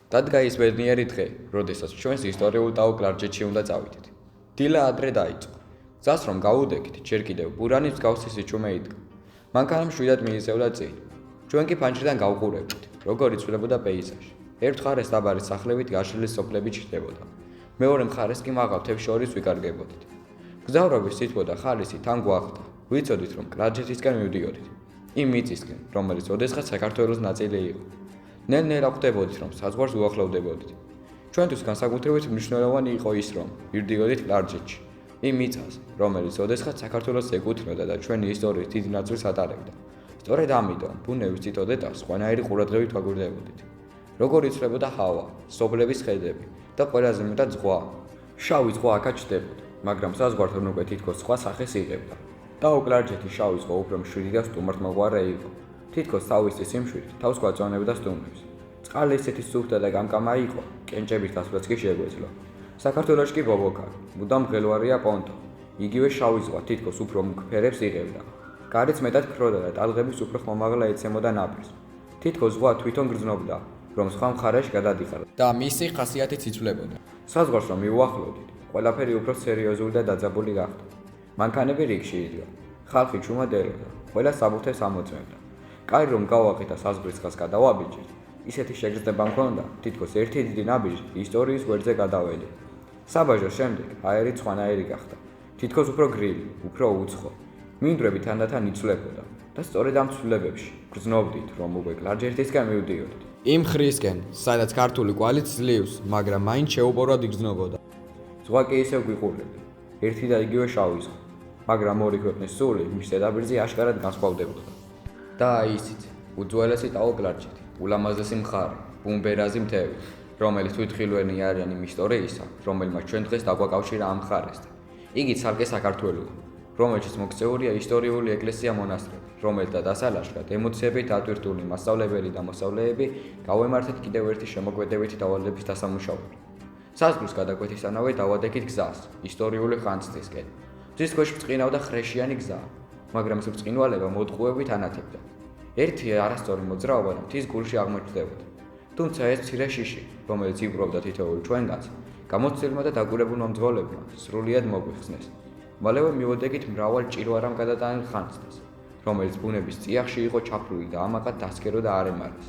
დადგა ის ბედნიერი დღე, როდესაც ჩვენს ისტორიულ ტაო კლარჯეთში უნდა წავიდეთ. დილა ადრე დაიწყო. გზას რომ გავუდექით, ჯერ კიდევ ბურანის მსგავსი სიჩუმე იდგა. მანქანამ შვიდად მიიწევდა წინ. ჩვენ კი ფანჯრიდან გავყურებდით, როგორ იცვლებოდა პეიზაჟი. ერთ მხარეს დაბარის სახლებით გაშლილი სოფლები ჩნდებოდა. მეორე მხარეს კი მაღალ მთებს შორის ვიკარგებოდით. გზავრობის სითბო და ხალისი თან გვახდა. ვიცოდით, რომ კლარჯეთისკენ მივდიოდით. იმ მიწისკენ, რომელიც ოდესღაც საქართველოს ნაწილი იყო. ნელ-ნელა ხვდებოდით, რომ საზღვარს უახლოვდებოდით. ჩვენთვის განსაკუთრებით მნიშვნელოვანი იყო ის, რომ მივდიოდით კლარჯეთში. იმ მიწას, რომელიც ოდესღაც საქართველოს ეკუთვნოდა და ჩვენი ისტორიის დიდ ნაწილს ატარებდა. სწორედ ამიტომ, ბუნების წითელ დეტალს სხვანაირი ყურადღებით ვაგვირდებოდით. როგორ იცვლებოდა ჰავა, სოფლების ხედები და ყველაზე მეტად ზღვა. შავი ზღვა აქაც ჩნდებოდა, მაგრამ საზღვართან უკვე თითქოს სხვა სახეს იღებდა. ტაო კლარჯეთის შავი ზღვა უფრო მშვიდი და სტუმართმოყვარე იყო. თითქოს თავისი სიმშვიდით თავს გვაწონებდა სტუმრებს. წყალი ისეთი სუფთა და გამკამა იყო, კენჭებით გასვლაც კი შეგვეძლო. საქართველოში კი ბობოქარი, მუდამ მღელვარია პონტო. იგივე შავი ზღვა თითქოს უფრო მუქ ფერებს იღებდა. გარიც მეტად ფროდა და ტალღების უფრო ხმამაღლა ეცემოდა ნაპირს. თითქოს ზღვა თვითონ გრძნობდა, რომ სხვა მხარეში გადადიხარდა და მისი ხასიათიც იცვლებოდა. საზღვარს რომ მიუახლოვდით, ყველაფერი უფრო სერიოზული და დაძაბული გახდა. მანქანები რიგში იდგა. ხალხი ჩუმად ეროდა, ყველა საბუთეს ამოწმებდა. კაი რომ გავაყით და საზღვრისხას გადავაბიჯით, ისეთი შეგრძნება მქონდა, თითქოს ერთი დიდი ნაბიჯი ისტორიის გვერდზე გადაველი. საბაჟოს შემდეგ აერით სხვანაირი გახდა. თითქოს უფრო გრილი, უფრო უცხო. მინდვრები თანდათან იცვლებოდა და სწორედ ამ ცვლილებებში გრძნობდით, რომ უკვე კლარჯეთისკენ მივდიოდით. იმ ხრისკენ, სადაც ქართული კვალიც ძლივს, მაგრამ მაინც შეუპოვრად იგრძნობოდა. ზღვა კი ისევ გვიყურებდა. ერთი და იგივე შავი ზღვა, მაგრამ ორი ქვეყნის სული მის ზედაპირზე აშკარად განსხვავდებოდა. და ისიც, უძველესი ტაო კლარჯეთი, ულამაზესი მხარე, ბუმბერაზი მთები, რომელიც თვითხილვენი არიან იმ ისტორიისა, რომელმაც ჩვენ დღეს დაგვაკავშირა ამ მხარესთან. იგი ცალკე საქართველოა, რომელშიც მოქცეულია ისტორიული ეკლესია-მონასტრები, რომელთა დასალაშქრად ემოციებით დატვირთული მასწავლებელი და მოსწავლეები გავემართეთ კიდევ ერთი შემოქმედებითი დავალების დასამუშავებლად. საზღვრის გადაკვეთისთანავე დავადექით გზას, ისტორიული ხანძთისკენ. მზის ქვეშ ბრწყინავდა ხრეშიანი გზა, მაგრამ ეს ბრწყინვალება მოტყუებით ანათებდა. ერთი არასწორი მოძრაობა და მთის გულში აღმოჩნდებოდა. თუმცა ეს მცირე შიში, რომელიც იპყრობდა თითოეულ ჩვენგანს, გამოცდილმა და დაკვირებულმა მძღოლებმა სრულიად მოგვიხსნეს. მალევე მივოდექით მრავალ ჭირვარამ გადატანილ ხანძთას, რომელიც ბუნების წიაღში იყო ჩაფლული და ამაყად დასქერო და არ ემარეს.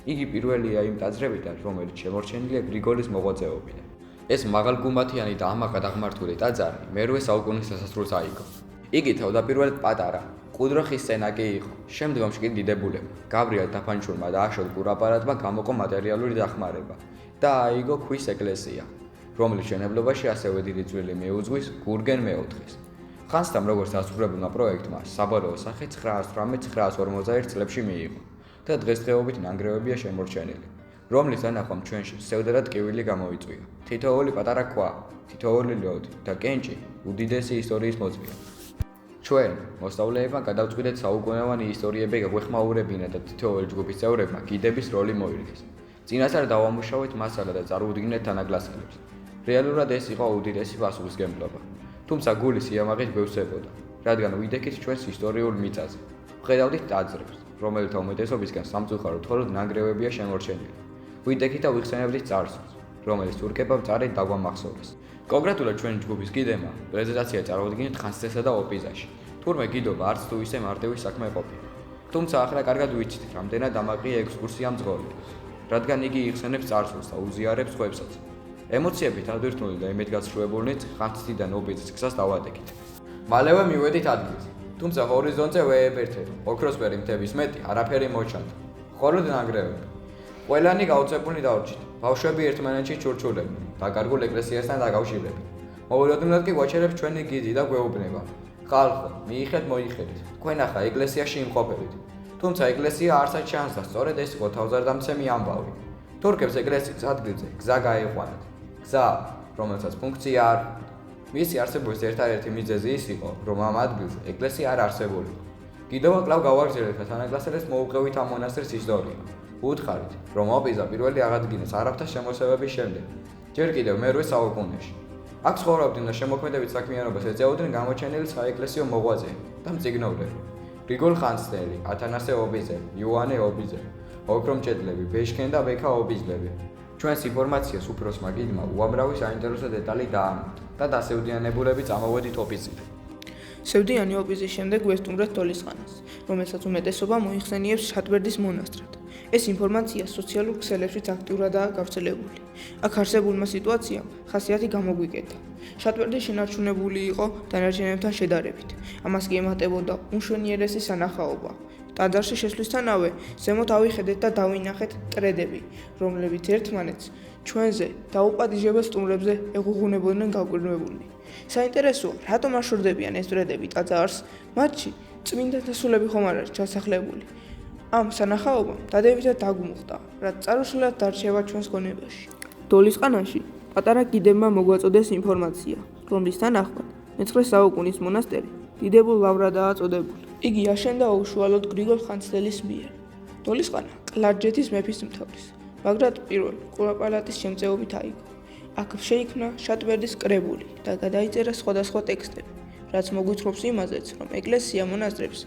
იგი პირველია იმ ტაძრებიდან, რომელიც შემორჩენილია გრიგოლის მოღვაწეობიდან. ეს მაღალგუმბათიანი და ამაყად აღმართული ტაძარი მერვე საუკუნის დასასრულს აიგო. იგი თავდაპირველად პატარა, მყუდრო ხის სცენა კი იყო. შემდგომში კი დიდებულებმა, გაბრიელ დაფანჩურმა და აშოტ კურაპარატმა გამოყო მატერიალური დახმარება და აიგო ქვის εκლესია, რომლის მშენებლობაში ასევე დიდი წვლილი მიუძღვის გურგენ მეოთხეს. ხანძთამ როგორც დასრულებულმა პროექტმა საბოლოო სახე 918-941 წლებში მიიღო და დღესდღეობით ნანგრევებია შემორჩენილი, რომლის დანახვამ ჩვენში სევდა ტკივილი გამოიწვია. თითოეული პატარა ქვა, თითოეული ლოდი და კენჭი უდიდესი ისტორიის მოწმეა. ჩვენ, მოსწავლეებმა გადავწყვიტეთ საუკუნოვანი ისტორიები გაგვეხმაურებინა და თითოეული ჯგუფის წევრებმა გიდების როლი მოიგეს. წინასწარ დავამუშავეთ მასალა და წარუდგინეთ თანაკლასელებს. რეალურად ეს იყო უდიდესი პასუხისმგებლობა. თუმცა გული სიამაყით გვევსებოდა, რადგან ვიდექით ჩვენს ისტორიულ მიწაზე. ვხედავდით ტაძრებს, რომელთა უმეტესობისგან სამწუხაროდ მხოლოდ ნანგრევებია შემორჩენილი. ვიდექით და ვიხსენებდით წარსულს, რომელიც თურქებამ წარით დაგვამახსოვრეს. კონკრეტულად ჩვენი ჯგუფის გიდემა პრეზენტაცია წარუდგინეთ ხანძთესა და ოპიზაში. თურმე გიდობა არც თუ ისე მარტივი საქმე ყოფილა. თუმცა ახლა კარგად ვიცით, რამდენად ამაყია ექსკურსია მძღოლებს, რადგან იგი იხსენებს წარსულს და უზიარებს ხვებსაც. ემოციებით ადვირთული და იმედგაცრუებულნით ხანძთიდან ოპიზის გზას დავადექით. მალევე მივედით ადგილზე, თუმცა ჰორიზონტზე ვეებერთეთ, ოქროსფერი მთების მეტი არაფერი მოჩანდა, მხოლოდ ნანგრევები. ყველანი გაუწებულნი დავრჩით, ბავშვები ერთმანეთში ჩურჩულებდნენ, დაკარგულ ეკლესიასთან დაკავშირებით. მოულოდნელად კი გვაჩერებს ჩვენი გიდი და გვეუბნება: ხალხო, მიიხეთ მოიხედით, თქვენ ახლა ეკლესიაში იმყოფებით. თუმცა ეკლესია არცად ჩანს და სწორედ ეს იყო თავზარდამცემი ამბავი. თურქებს ეკლესიის ადგილზე გზა გაეყვანათ. გზა, რომელსაც ფუნქცია არ ჰქონდა. მისი არსებობის ერთადერთი მიზეზი ის იყო, რომ ამ ადგილზე ეკლესია არ არსებულიყო. კიდევ კვლავ გავაგრძელებთ და თანაკლასელებს მოუყევით ამ მონასტრის ისტორია. უთხარით, რომ ოპიზა პირველი აღადგინეს არაბთა შემოსევების შემდეგ, ჯერ კიდევ მერვე საუკუნეში. აქ ცხოვრობდნენ და შემოქმედებით საქმიანობას ეწეოდნენ გამოჩენილი საეკლესიო მოღვაწეები და მწიგნობრები. გრიგოლ ხანძთელი, ათანასე ობიძე, იოანე ობიძე, ოქრომჭედლები, ბეშქენ და ბექა ობიძლები. ჩვენს ინფორმაციას უფროსმა გიდმა უამრავი საინტერესო დეტალი დაამატა და დასევდიანებულები წამოვედით ოპიზით. სევდიანი ოპიზის შემდეგ ვესტუმრეთ დოლისხანას, რომელსაც უმეტესობა მოიხსენიებს შატბერდის მონასტრად. ეს ინფორმაცია სოციალურ ქსელებშიც აქტიურადაა გავრცელებული. აქ არსებულმა სიტუაციამ ხასიათი გამოგვიკეთა. შატბერდი შენარჩუნებული იყო დანარჩენებთან შედარებით. ამას კი ემატებოდა უმშვენიერესი სანახაობა. ტაძარში შესვლისთანავე ზემოთ ავიხედეთ და დავინახეთ ტრედები, რომლებიც ერთმანეთს ჩვენზე დაუპატიჟებელ სტუმრებზე ეღუღუნებოდნენ გავგრძნობებული. საინტერესოა, რატომ არ შორდებიან ეს ტრედები ტაძარს? მათში წმინდა დასულები ხომ არ არის ჩასახლებული. ამ სანახაობამ დადებითად დაგვმუხტა, რაც წარუშლად დარჩება ჩვენს გონებაში. დოლისყანაში პატარა კიდევმა მოგვაწოდეს ინფორმაცია, რომლის თანახმად მე-9 საუკუნის მონასტერი დიდებულ ლავრადაა წოდებული. იგი აშენდა უშუალოდ გრიგოლ ხანძთელის მიერ. დოლისყანა კლარჯეთის მეფის მთავრის, ბაგრატ პირველ კურაპალატის შემწეობით აიგო. აქ შეიქმნა შატბერდის კრებული და გადაიწერა სხვადასხვა ტექსტები, რაც მოგვითხრობს იმაზეც, რომ ეკლესია მონასტრებს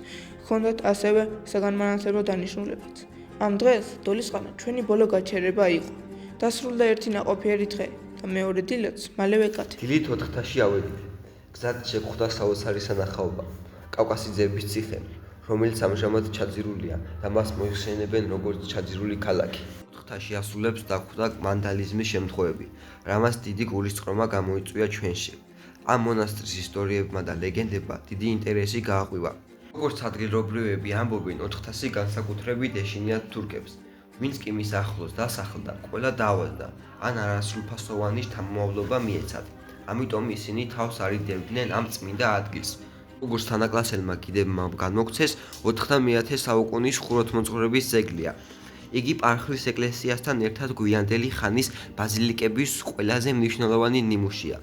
ჰქონდათ ასევე საგანმანათლებლო დანიშნულებაც. ამ დღეს დოლისყანა ჩვენი ბოლო გაჩერება იყო. დასრულდა ერთი ნაყოფიერი დღე და მეორე დილაც მალევე კათი. დილით 4-თაში ავედით. გზად შეგხვდა საოცარი სანახაობა. კავკასიძეების ციხე, რომელიც ამჟამად ჩაძირულია და მას მოიხსენებენ როგორც ჩაძირული ქალაქი. 4-თაში ასულებს დახვდა ვანდალიზმის შემთხვევები, რამაც დიდი გულისწყრომა გამოიწვია ჩვენში. ამ მონასტრის ისტორიებმა და ლეგენდებმა დიდი ინტერესი გააღვივა. როგორც ადგილობრივები ამბობენ, 4-თასი განსაკუთრებით ეშინიათ თურქებს, ვინც კი მის ახლოს დასახლდა, ყველა დაავადდა, ან არასრულფასოვანი შთამომავლობა მიეცათ. ამიტომ ისინი თავს არიდებდნენ ამ წმინდა ადგილს. როგორც თანაკლასელმა კიდევ განმოგვცეს, 4-10 საუკუნის ხუროთმოძღვრების ძეგლია. იგი პარხლის ეკლესიასთან ერთად გვიანდელი ხანის ბაზილიკების ყველაზე მნიშვნელოვანი ნიმუშია.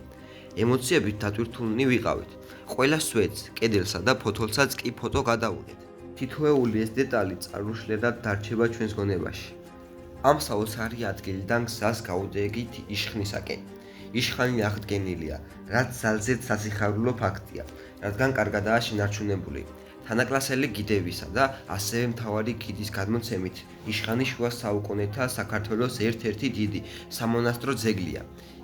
ემოციებით დატვირთულნი ვიყავით. ყველა სვეტს, კედელსა და ფოთოლსაც კი ფოტო გადავუღეთ. თითოეული ეს დეტალი წარუშლედად დარჩება ჩვენს გონებაში. ამ საოცარი ადგილიდან გზას გავუდეგით იშხნისაკენ. იშხანი აღდგენილია, რაც ძალზედ სასიხარულო ფაქტია, რადგან კარგადაა შენარჩუნებული. თანაკლასელი გიდევისა და ასევე მთავარი ქიდის გადმოცემით, იშხანი შუა საუკუნეთა საქართველოს ერთ-ერთი დიდი სამონასტრო ძეგლია.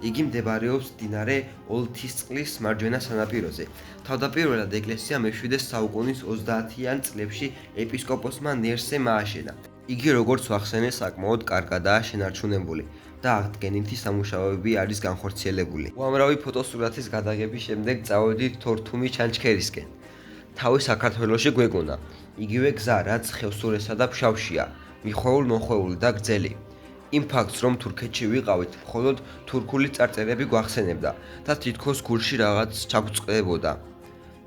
იგი მდებარეობს მდინარე ოლთისწყლის მარჯვენა სანაპიროზე. თავდაპირველად ეკლესია მე-7 საუკუნის 30-იან წლებში ეპისკოპოსმა ნერსემ ააშენა. იგი როგორც ვახსენე, საკმაოდ კარგადაა შენარჩუნებული და აღდგენითი სამუშაოები არის განხორციელებული. უამრავი ფოტოსურათის გადაღების შემდეგ წავედით თორთუმის ჩანჩქერისკენ. თავი საქართველოში გვეგონა. იგივე გზა, რაც ხევსურესა და ფშავშია, მიხვეულ-მოხვეული და გრძელი. იმ ფაქტს, რომ თურქეთში ვიყავით, მხოლოდ თურქული წარწერები გვახსენებდა და თითქოს გულში რაღაც ჩაგვწყდებოდა.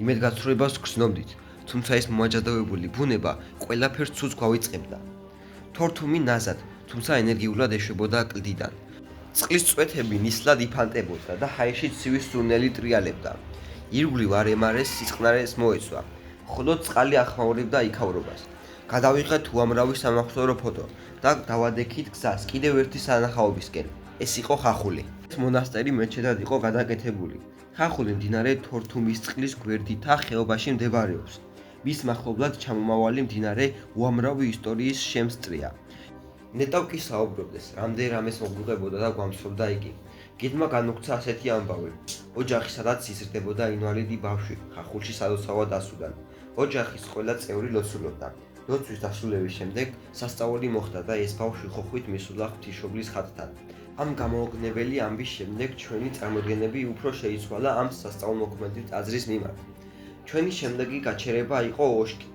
იმედგაცრუებას გრძნობდით, თუმცა ეს მომაჯადოებული ბუნება ყველაფერს ცუდს გვავიწყებდა. თორთუმი ნაზად, თუმცა ენერგიულად ეშვებოდა კლდიდან. წყლის წვეთები ნისლად იფანტებოდა და ჰაერში ცივი სუნელი ტრიალებდა. ირგვლივ არ ემარეს სიწყნარეს მოეცვა, მხოლოდ წყალი ახმაურებდა იქავრობას. გადავიღეთ უამრავი სამახსოვრო ფოტო და დავადექით გზას კიდევ ერთი სანახაობისკენ. ეს იყო ხახული. ეს მონასტერი მეჩეთად იყო გადაკეთებული. ხახული მდინარე თორთუმის წყლის გვერდითა ხეობაში მდებარეობს. მის მახლობლად ჩამომავალი მდინარე უამრავი ისტორიის შემსწრია. ნეტავ კი საუბრობდეს, რამდენადაც მოგვიღებოდა და გვამსვლობდა იგი. გიდმა განუქცა ასეთი ამბავი. ოჯახი, სადაც იზრდებოდა ინვალიდი ბავშვი, ხახულში სადოცავად ასუდან. ოჯახის ყველა წევრი ლოცულობდა. ლოცვის დასრულების შემდეგ სასწაული მოხდა და ეს ბავშვი ხოხვით მისულა ღვთისმშობლის ხატთან. ამ გამაოგნებელი ამბის შემდეგ ჩვენი წარმოდგენები უფრო შეიცვალა ამ სასწაულმოქმედი ტაძრის მიმართ. ჩვენი შემდეგი გაჩერება იყო ოშკი.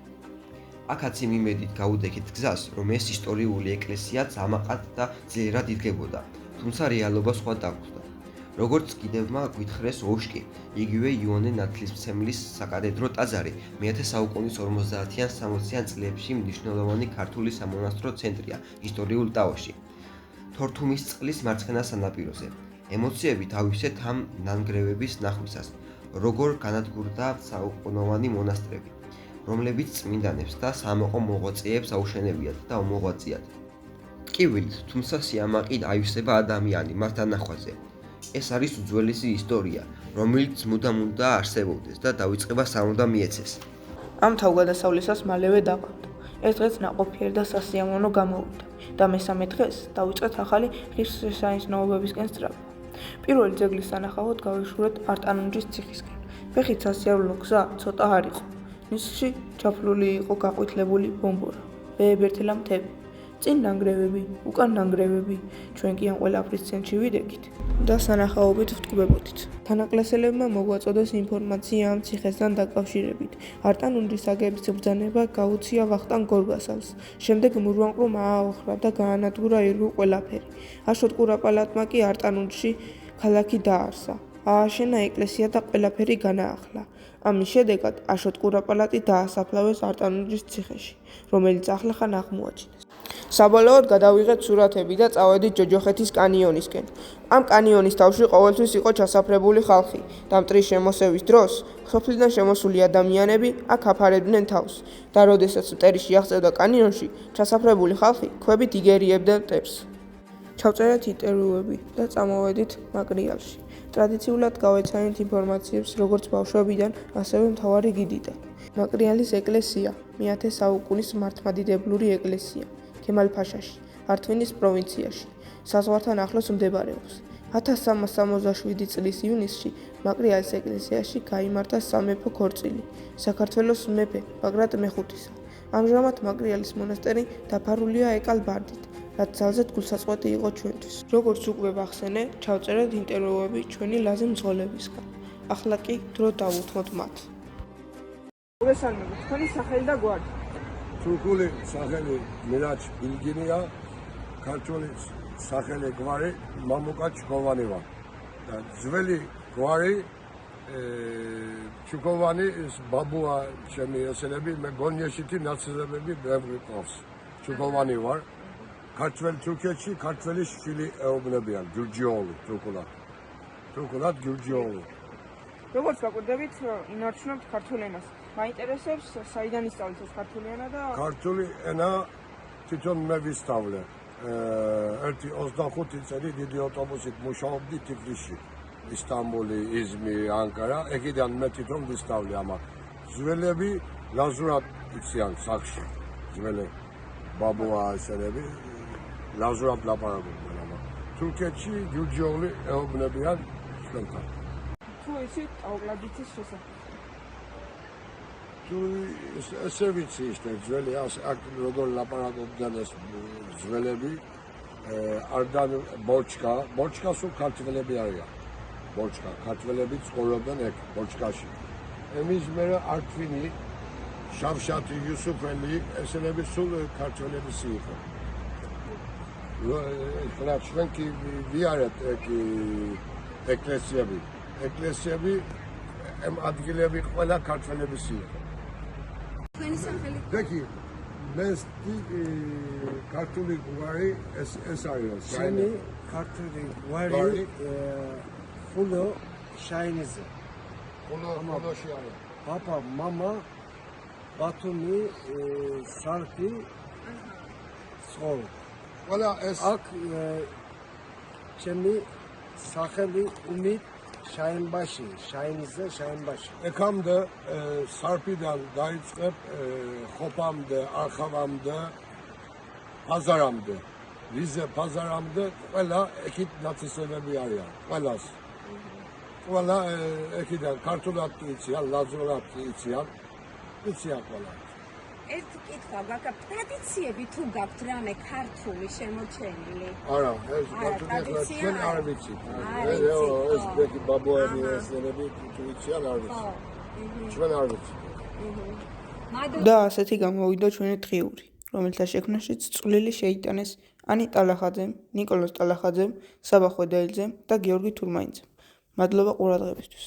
აქაც იმ იმედით გავუდექით გზას, რომ ეს ისტორიული ეკლესიაც ამაყად და ძლიერად იდგებოდა, თუმცა რეალობა სხვა დაგვხვდა. როგორც კიდევმა გვითხრეს ოშკი, იგივე იოანე ნათლისმცემლის საკათედრო ტაძარი მე-10 საუკუნის 50-იან 60-იან წლებში მნიშვნელოვანი ქართული სამონასტრო ცენტრია ისტორიულ ტაოში. თორთუმის წყლის მარცხენა სანაპიროზე. ემოციები დავისვეთ ამ ნანგრევების ნახვისას, როგორ განადგურდა საუკუნოვანი მონასტრები, რომლებიც წმინდანებს და სამოყო მოღვაწეებს აუშენებიათ და უმოღვაწიათ. ტკივილით, თუმცა სიამაყით აივსება ადამიანი მათ დანახვაზე. ეს არის უძველესი ისტორია, რომელიც მუდამ-უნდა არსებობდეს და დაიწყება სამუდამ მიეცეს. ამ თავგადასავლისას მალევე დაყავდა. ეს დღეც ნაყოფიერ და სასიამოვნო გამოვიდა. და მესამე დღეს დავიწყეთ ახალი ღირსშესანიშნაობებისკენ სწრაფვა. პირველი ძეგლის სანახავად გავეშურეთ არტანუნჯის ციხისკენ. ფეხით სასიარულო გზა ცოტა არ იყო. ნისლში ჩაფლული იყო გაყვითლებული ბომბორა, ვეებერთელა მთები. წინ ნანგრევები, უკან ნანგრევები, ჩვენ კი ამ ყველაფრის ცენტრში ვიდექით და სანახაობით ვტკბებოდით. თანაკლასელებმა მოგვაწოდეს ინფორმაცია ამ ციხესთან დაკავშირებით. არტანუნჯის აგების ბრძანება გაუწია ვახტანგ გორგასალს. შემდეგ მურვანყრომ ააოხრა და გაანადგურა ირგვლივ ყველაფერი. აშოტ კურაპალატმა კი არტანუნჯში ქალაქი დაარსა. ააშენა ეკლესია და ყველაფერი განაახლა. ამის შედეგად აშოტ კურაპალატი დაასაფლავეს არტანუნჯის ციხეში, რომელიც ახლახან აღმოაჩინეს. საბოლოოდ გადავიღეთ სურათები და წავედით ჯოჯოხეთის კანიონისკენ. ამ კანიონის თავში ყოველთვის იყო ჩასაფრებული ხალხი და მტრის შემოსევის დროს სოფლიდან შემოსული ადამიანები აქ აფარებდნენ თავს და როდესაც მტერი შეაღწევდა კანიონში, ჩასაფრებული ხალხი ქვებით იგერიებდა მტერს. ჩავწერეთ ინტერვიუები და წამოვედით მაკრიალში. ტრადიციულად გავეცანით ინფორმაციებს როგორც ბავშვებიდან, ასევე მთავარი გიდიდან. მაკრიალის ეკლესია მე-10 საუკუნის მართლმადიდებლური ეკლესია. ქემალ-ფაშაში, ართვინის პროვინციაში, საზღვართან ახლოს მდებარეობს. 1367 წლის ივნისში მაკრიალის ეკლესიაში გაიმართა სამეფო ქორწილი საქართველოს მეფე ბაგრატ მეხუთისა. ამჟამად მაკრიალის მონასტერი დაფარულია ეკალბარდით, რაც ძალზედ გულსაწყვეტი იყო ჩვენთვის. როგორც უკვე ვახსენე, ჩავწერეთ ინტერვიუები ჩვენი ლაზი მძღოლებისგან. ახლა კი დრო დავუთმოთ მათ. მოგესალმებით, თქვენი სახელი და გვარი. თურქული სახელი მირაჩ ბილგინია, ქართული სახელი გვარი მამუკა ჩქოვანი ვარ. და ძველი გვარი ჩქოვანი ის ბაბუა ჩემი ესენები მე გონიაშითი ნაცნობები ბევრი ყავს. ჩქოვანი ვარ. ქართველ თურქეთში ქართველი შვილი ეუბნებიან გურჯიოლი თურქულად. თურქულად გურჯიოლი. როგორც გაკვირდებით, ინარჩუნებთ ქართულ ენას. მაინტერესებს საიდან ისწავლეთ ეს ქართული ენა და ქართული ენა თვითონ მე ვისწავლე. ერთი 25 წელი დიდი ავტობუსით მუშაობდი თბილისში, ისტანბული, იზმირი, ანკარა. ეგიდან მე თვითონ ვისწავლე ამას. ძველები ლაზურად იციან სახში. ძველი ბაბუა ესენები ლაზურად ლაპარაკობდნენ ამას. თურქეთში გურჯიოლი ეუბნებიან ჩვენთან. თუ იცით აუკლადიცის შესახებ. თუ ესე ვიცი ის ძველი აქ როგორ ლაპარაკობდნენ ეს ძველები არდან ბორჩკა სულ ქართველები არიან. ბორჩკა ქართველები ცხოვრობდნენ ეგ ბორჩკაში. ემის მერე ართვინი, შავშათი, იუსუფელი ესენები სულ ქართველების იყო. ხლა ჩვენ კი ვიარეთ ეკლესიები. ეკლესიები ამ ადგილები ყველა ქართველების იყო. თქვენი სახელი დაკი მე ქართული გვარი ეს არის შენი ქართული გვარი ხულო შაინიზე ხულოში არის პაპა მამა ბათუმი სარფი სულ ყველა ეს აქ ჩემი სახელი უმით შაინბაში შაინიზე შაინბაში ეკამდე სარფიდან დაიწყებ ხოპამდე არხავამდე პაზარამდე ვიზე პაზარამდე ყველა ეკით ნაცისებები არიან ყველას ყველა ეკიდან ქართულად იციან ლაზურად იციან ყველა ერთი კითხვა გაქვთ ტრადიციები თუ გაქვთ რამე ქართული შემოჩენილი არა ეს ქართული ჩვენ არ ვიცით ეს ბეკი ბაბუები ესენები თუ იციან არ ვიცით ჩვენ არ ვიცით და ასეთი გამოვიდა ჩვენი დღიური, რომელთა შექმნაშიც წვლილი შეიტანეს ანი ტალახაძემ, ნიკოლოზ ტალახაძემ, საბა ხვედაელძემ და გიორგი თურმაინძემ. მადლობა ყურადღებისთვის.